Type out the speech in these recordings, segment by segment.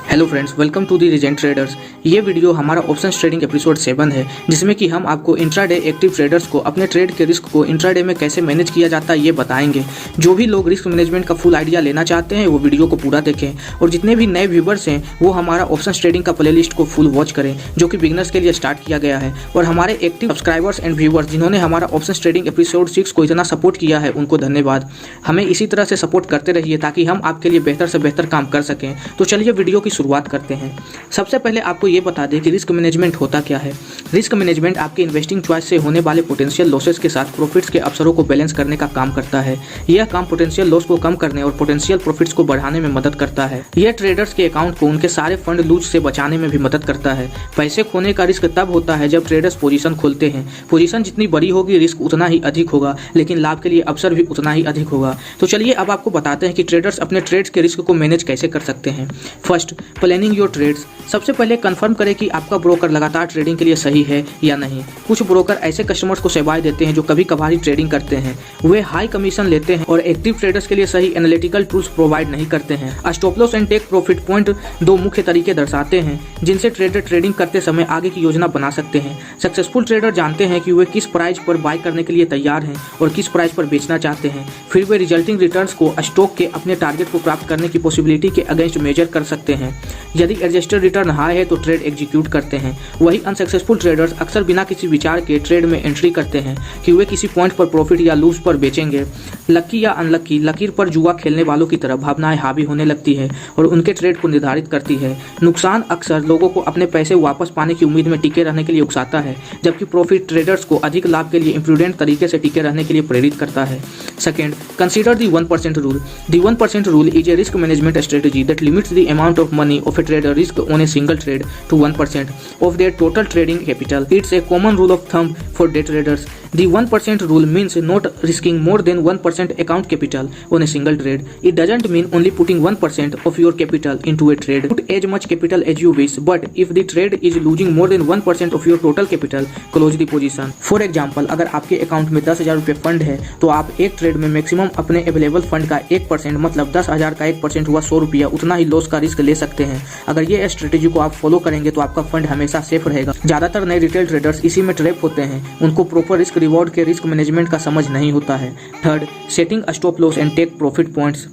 Hello friends, welcome to the Regent Traders. ये video हमारा options trading episode 7 है, जिसमें कि हम आपको इंट्राडे एक्टिव ट्रेडर्स को अपने ट्रेड के रिस्क को इंट्राडे में कैसे मैनेज किया जाता है ये बताएंगे। जो भी लोग रिस्क मैनेजमेंट का फुल आइडिया लेना चाहते हैं वो वीडियो को पूरा देखें, और जितने भी नए व्यूवर्स हैं वो हमारा ऑप्शंस ट्रेडिंग का प्लेलिस्ट को फुल वॉच करें, जो कि बिगनर्स के लिए स्टार्ट किया गया है। और हमारे एक्टिव सब्सक्राइबर्स एंड व्यूवर्स जिन्होंने हमारा ऑप्शंस ट्रेडिंग एपिसोड 6 को इतना सपोर्ट किया है, उनको धन्यवाद। हमें इसी तरह से सपोर्ट करते रहिए ताकि हम आपके लिए बेहतर से बेहतर काम कर सकें। तो चलिए वीडियो की शुरुआत करते हैं। सबसे पहले आपको ये बता दें कि रिस्क मैनेजमेंट होता क्या है। रिस्क मैनेजमेंट आपके इन्वेस्टिंग चॉइस से होने वाले पोटेंशियल लॉसेस के साथ प्रॉफिट्स के अवसरों को बैलेंस करने का काम करता है। यह काम पोटेंशियल लॉस को कम करने और पोटेंशियल प्रॉफिट्स को बढ़ाने में मदद करता है। यह ट्रेडर्स के अकाउंट को उनके सारे फंड लूज से बचाने में भी मदद करता है। पैसे खोने का रिस्क तब होता है जब ट्रेडर्स पोजीशन खोलते हैं। पोजीशन जितनी बड़ी होगी रिस्क उतना ही अधिक होगा, लेकिन लाभ के लिए अवसर भी उतना ही अधिक होगा। तो चलिए अब आपको बताते हैं कि ट्रेडर्स अपने ट्रेड्स के रिस्क को मैनेज कैसे कर सकते हैं। First, planning your trades. सबसे पहले कंफर्म करें कि आपका ब्रोकर लगातार ट्रेडिंग के लिए सही है या नहीं। कुछ ब्रोकर ऐसे कस्टमर्स को सेवाएं देते हैं जो कभी कभार ही ट्रेडिंग करते हैं। वे हाई कमीशन लेते हैं और एक्टिव ट्रेडर्स के लिए सही एनालिटिकल टूल्स प्रोवाइड नहीं करते हैं। Stop loss and take profit point दो मुख्य तरीके दर्शाते हैं जिनसे ट्रेडर ट्रेडिंग करते समय आगे की योजना बना सकते हैं। सक्सेसफुल ट्रेडर जानते हैं कि वे किस प्राइस पर बाय करने के लिए तैयार हैं और किस प्राइस पर बेचना चाहते हैं। फिर वे रिजल्टिंग रिटर्न्स को स्टॉक के अपने टारगेट को प्राप्त करने की पॉसिबिलिटी के अगेंस्ट मेजर कर सकते हैं। यदि एडजस्टेड रिटर्न हाई है तो ट्रेड एग्जीक्यूट करते हैं। वही अनसक्सेसफुल ट्रेडर्स अक्सर बिना किसी विचार के ट्रेड में एंट्री करते हैं कि वे किसी पॉइंट पर प्रॉफिट या लूज पर बेचेंगे। लकी या अनलकी, लकीर पर जुआ खेलने वालों की तरह भावनाएं हावी होने लगती है और उनके ट्रेड को निर्धारित करती है। नुकसान अक्सर लोगों को अपने पैसे वापस पाने की उम्मीद में टिके रहने के लिए उकसाता है, जबकि प्रॉफिट ट्रेडर्स को अधिक लाभ के लिए इम्प्रूडेंट तरीके से टिके रहने के लिए प्रेरित करता है। Second, consider the 1% rule. The 1% rule is a risk management strategy that limits the amount of money of A trader risk on a single trade to 1% of their total trading capital. It's a common rule of thumb for day traders. The 1% rule means not risking more than 1% account capital on a single trade. It doesn't mean only putting 1% of your capital into a trade. Put as much capital as you wish, but if the trade is losing more than 1% of your total capital, close the position. For example, अगर आपके account में 10,000 रुपये fund है तो आप एक trade में maximum अपने अवेलेबल फंड का 1% मतलब 10,000 का 1% हुआ 100 रुपया, उतना ही लॉस का रिस्क ले सकते हैं। अगर ये स्ट्रेटेजी को आप फॉलो करेंगे तो आपका फंड हमेशा सेफ रहेगा। ज्यादातर नए रिटेल ट्रेडर्स इसी में ट्रैप होते हैं। उनको प्रॉपर रिस्क रिवॉर्ड के रिस्क मैनेजमेंट का समझ नहीं होता है। Third, setting stop loss and take profit points.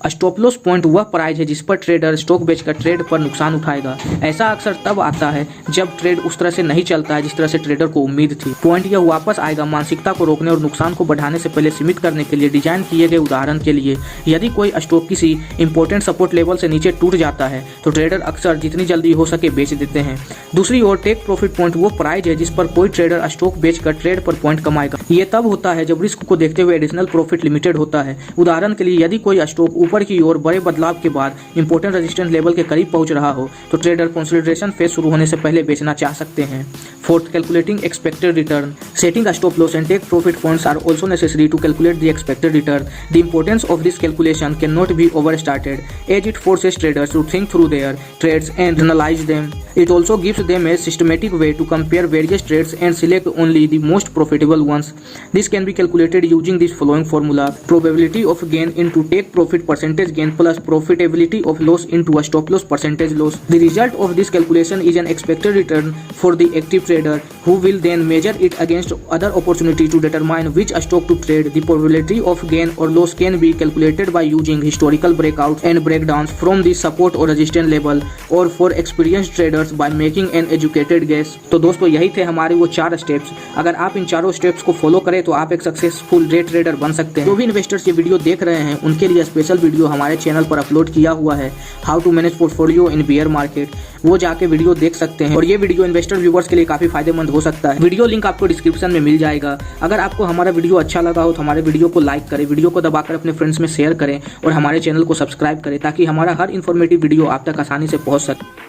Stop loss point वह प्राइस है जिस पर ट्रेडर स्टॉक बेचकर ट्रेड पर नुकसान उठाएगा। ऐसा अक्सर तब आता है जब ट्रेड उस तरह से नहीं चलता है जिस तरह से ट्रेडर को उम्मीद थी। पॉइंट यह वापस आएगा मानसिकता को रोकने और नुकसान को बढ़ाने से पहले सीमित करने के लिए डिजाइन किए गए। उदाहरण के लिए, यदि कोई स्टॉक किसी इंपॉर्टेंट सपोर्ट लेवल से नीचे टूट जाता है तो ट्रेडर अक्सर जितनी जल्दी हो सके बेच देते हैं। दूसरी ओर, टेक प्रॉफिट पॉइंट वो प्राइस है जिस पर कोई ट्रेडर स्टॉक बेचकर ट्रेड पर पॉइंट कमाएगा। ये तब होता है जब रिस्क को देखते हुए एडिशनल प्रॉफिट लिमिटेड होता है। उदाहरण के लिए, यदि कोई स्टॉक ऊपर की ओर बड़े बदलाव के बाद इंपोर्टेंट रेजिस्टेंस लेवल के करीब पहुंच रहा हो तो ट्रेडर कंसोलिडेशन फेज शुरू होने से पहले बेचना चाह सकते हैं। Fourth, calculating expected return. Setting stop loss and take profit points are also necessary to calculate the expected return. The importance of this calculation can not be overstated as it forces traders to think through their trades and analyse them. It also gives them a systematic way to compare various trades and select only the most profitable ones. This can be calculated using this following formula: probability of gain into take profit percentage gain plus profitability of loss into a stop loss percentage loss. The result of this calculation is an expected return for the active trader, who will then measure it against other opportunity to determine which stock to trade. The probability of gain or loss can be calculated by using historical breakouts and breakdowns from the support or resistance level, or for experienced traders by making an educated guess. तो दोस्तों, यही थे हमारे वो 4 steps. अगर आप इन चारों steps को फॉलो करें तो आप एक सक्सेसफुल डे ट्रेडर बन सकते हैं। जो भी इन्वेस्टर्स ये वीडियो देख रहे हैं उनके लिए स्पेशल वीडियो हमारे चैनल पर अपलोड किया हुआ है, how to manage portfolio in bear market. वो जाके वीडियो देख सकते हैं और ये वीडियो इन्वेस्टर व्यूवर्स के लिए काफी फायदेमंद हो सकता है। वीडियो लिंक आपको डिस्क्रिप्शन में मिल जाएगा। अगर आपको हमारा वीडियो अच्छा लगा हो तो हमारे वीडियो को लाइक करें, वीडियो को दबाकर अपने फ्रेंड्स में शेयर करें और हमारे चैनल को सब्सक्राइब करें ताकि हमारा हर इन्फॉर्मेटिव वीडियो आप तक आसानी से पहुंच सके।